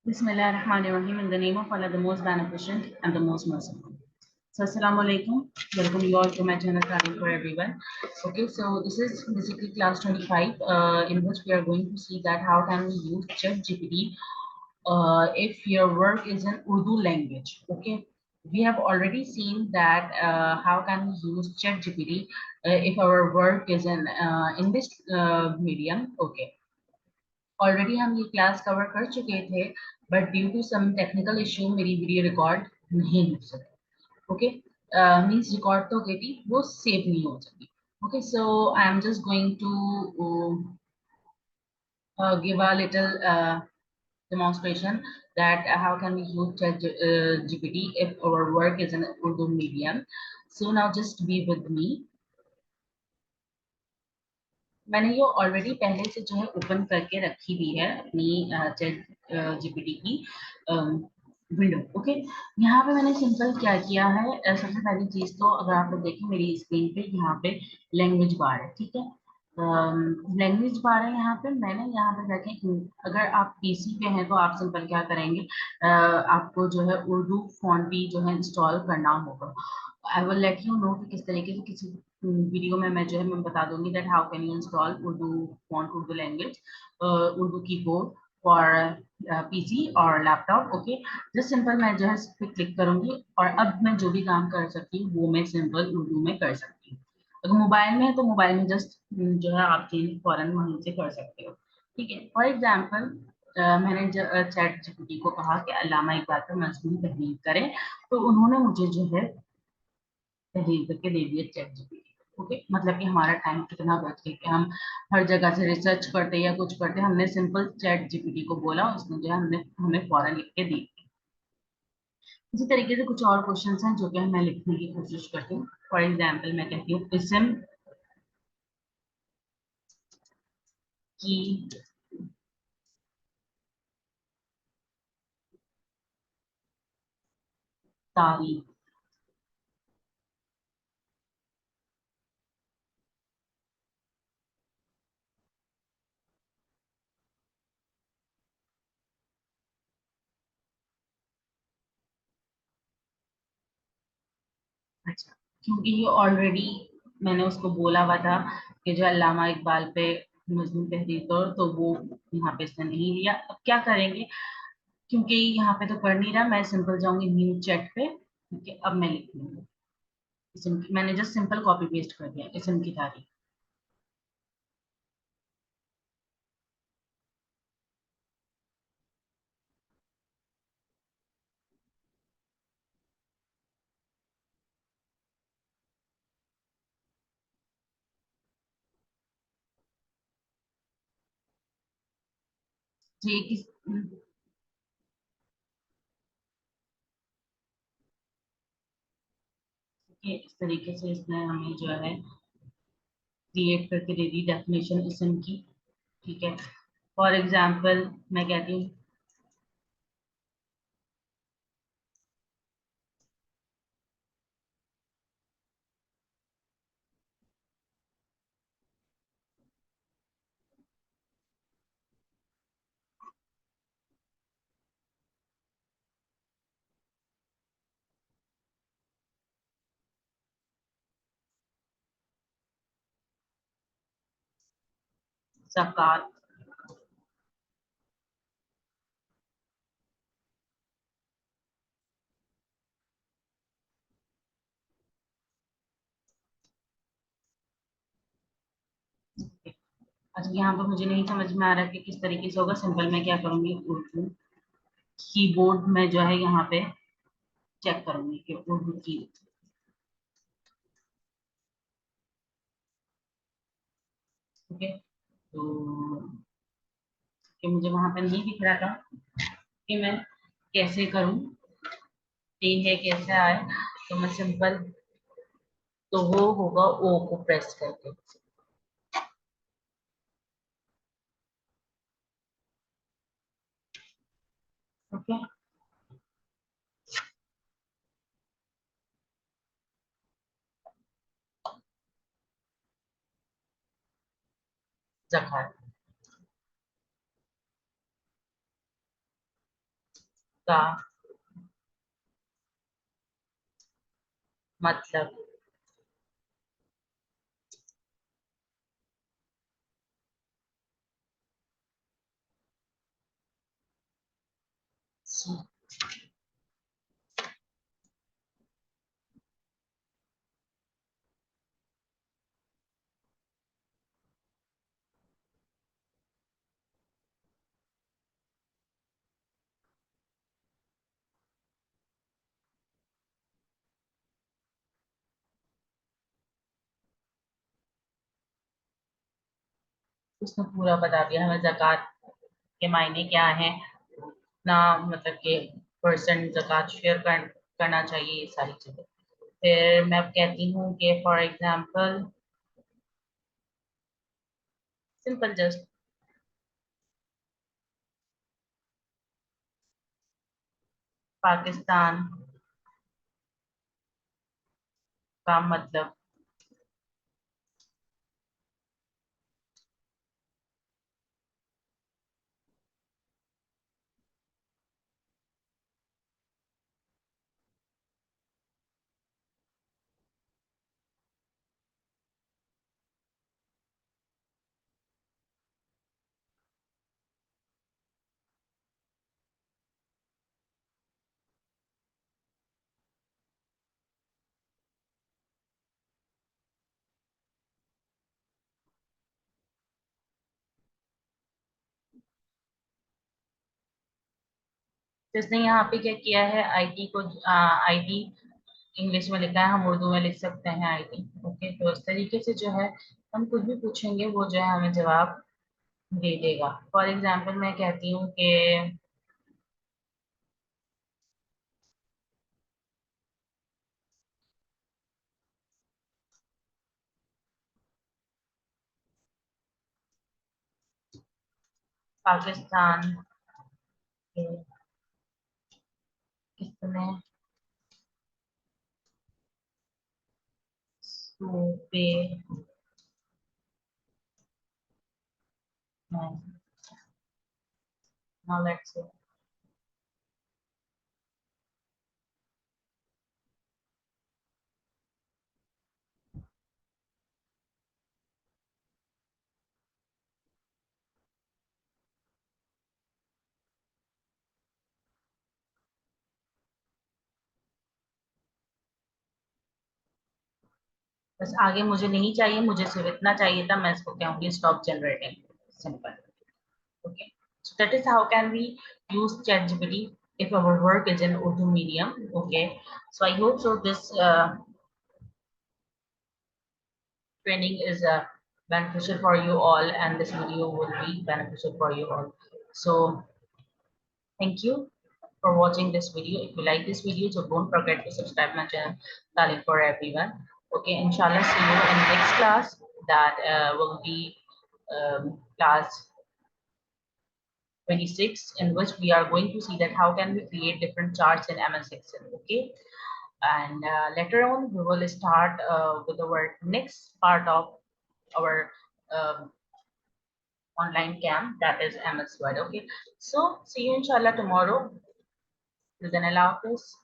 Bismillahirrahmanirrahim. In the name of Allah, the most beneficent and the most merciful. So, Assalamu alaikum. Welcome you all to my channel, Taaleem for everyone. Okay, so this is basically class 25, in which we are going to see that how can we use ChatGPT if your work is in Urdu language. Okay, we have already seen that how can we use ChatGPT if our work is in English medium. Okay, already हम ये class cover कर चुके थे but due to some technical issue मेरी video record नहीं हो सकी okay means record तो गई थी वो सेव नहीं हो सकी okay so I am just going to give a little demonstration that how can we use GPT if our work is in Urdu medium. So now just be with me. मैंने ये already पहले से जो है open करके रखी हुई है अपनी चैट जीपीटी की विंडो ओके। यहाँ पे मैंने सिंपल क्या किया है सबसे पहली चीज तो अगर आप लोग देखें मेरी स्क्रीन पे यहाँ पे लैंग्वेज बार है ठीक है। लैंग्वेज बार है यहाँ पे मैंने यहाँ पे जाके अगर आप पीसी पे हैं तो आप सिंपल क्या करेंगे आपको जो है उर्दू फॉन्ट भी जो है इंस्टॉल करना होगा। I will let you know कि किस तरीके से किसी वीडियो में मैं जो है मैं बता दूंगी that how can you install Urdu font Urdu language Urdu keyboard for PC और लैपटॉप ओके। जस्ट सिंपल मैं जो है इस पे क्लिक करूंगी और अब मैं जो भी काम कर सकती हूँ वो मैं सिंपल उर्दू में कर सकती हूँ। अगर मोबाइल में है तो मोबाइल में जस्ट जो है आप चेंज फौरन वहीं से कर सकते हो ठीक है। फॉर एग्जाम्पल मैंने चैट जीपीटी को कहा कि अल्लामा इकबाल पर मजमून तहरीर करें तो उन्होंने मुझे जो है तहरीर करके दे दिया चैट जीपीटी ओके। मतलब कि हमारा टाइम कितना बच गया कि हम हर जगह से रिसर्च करते या कुछ करते हमने सिंपल चैट जीपीटी को बोला उसने जो है हमने हमें फौरन लिख के दी। इसी तरीके से कुछ और क्वेश्चंस हैं जो कि मैं लिखने की कोशिश करती हूँ। फॉर एग्जाम्पल मैं कहती हूँ इसम की तारीख। अच्छा, क्योंकि ये ऑलरेडी मैंने उसको बोला हुआ था कि जो अल्लामा इकबाल पे मजनून तहरीर करो तो वो यहाँ पे इसने नहीं लिया। अब क्या करेंगे क्योंकि यहाँ पे तो कर नहीं रहा मैं सिंपल जाऊंगी न्यू चैट पे ठीक है। अब मैं लिख लूंगी इसम की मैंने जस्ट सिंपल कॉपी पेस्ट कर दिया इसम की तारीख। ये किस ये इस तरीके से इसने हमें जो है क्रिएट करके दे दी डेफिनेशन इसम की ठीक है। फॉर एग्जाम्पल मैं कहती हूँ ज़कात। अच्छा यहाँ पर मुझे नहीं समझ में आ रहा कि किस तरीके से होगा सिंपल मैं क्या करूंगी उर्दू कीबोर्ड में जो है यहाँ पे चेक करूंगी कि उर्दू की ओके। तो कि मुझे वहां पे नहीं दिख रहा था कि मैं कैसे करूं ये है कैसे आए तो मैं सिंपल तो वो होगा ओ को प्रेस करके ओके। जखार का मतलब। उसने पूरा बता दिया हमें ज़कात के मायने क्या है ना, मतलब कि परसेंट ज़कात करना चाहिए, ये सारी चीजें। फिर मैं कहती हूँ कि for example simple just Pakistan का मतलब। जिसने यहाँ पे क्या किया है, आईटी को आईटी इंग्लिश में लिखा है, हम उर्दू में लिख सकते हैं आईटी। ओके, तो इस तरीके से जो है हम कुछ भी पूछेंगे वो जो है हमें जवाब दे देगा। फॉर एग्जाम्पल मैं कहती हूँ कि पाकिस्तान के कितने सूबे हैं। नाउ लेट्स से बस आगे मुझे नहीं चाहिए, मुझे सिर्फ इतना चाहिए था, मैं इसको कहूंगी stop generating. Simple. Okay, so that is how can we use ChatGPT if our work is in Urdu medium. Okay, so I hope so this training is beneficial for you all, and this video will be beneficial for you all. So thank you for watching this video. If you like this video, so don't forget to subscribe my channel, Taaleem for everyone. Okay, inshallah, see you in next class. That will be class 26, in which we are going to see that how can we create different charts in MS Excel. Okay, and later on we will start with our next part of our um, online camp, that is MS Word. Okay, so see you inshallah tomorrow. Till then, Allah Hafiz.